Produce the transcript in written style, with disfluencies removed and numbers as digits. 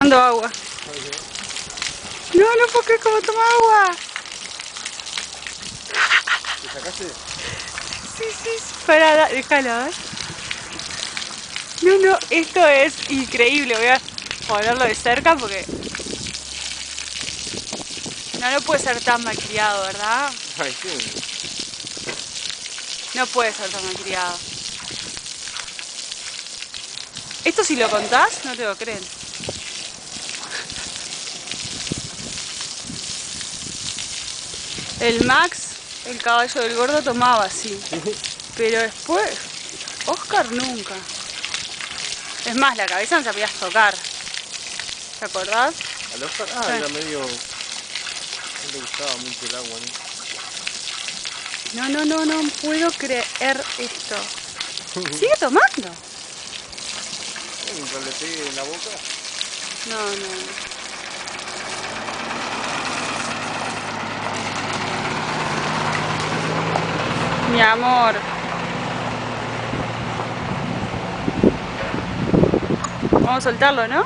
tomando agua. No, no puedo creer cómo toma agua. ¿Te sacaste? Sí, sí, para, déjalo, a ver. No, no, esto es increíble. Voy a ponerlo de cerca porque no puede ser tan malcriado, ¿verdad? Ay, sí. No puede ser tan malcriado. Esto si lo contás, no te lo creen. El Max, el caballo del gordo, tomaba así. Pero después, Oscar nunca. Es más, la cabeza no sabías tocar. ¿Te acordás? ¿Al Oscar? Ah, era medio... No le gustaba mucho el agua, ¿no? No, no, no, no puedo creer esto. ¿Sigue tomando? Mientras le pegue en la boca. No, no. Mi amor. Vamos a soltarlo, ¿no?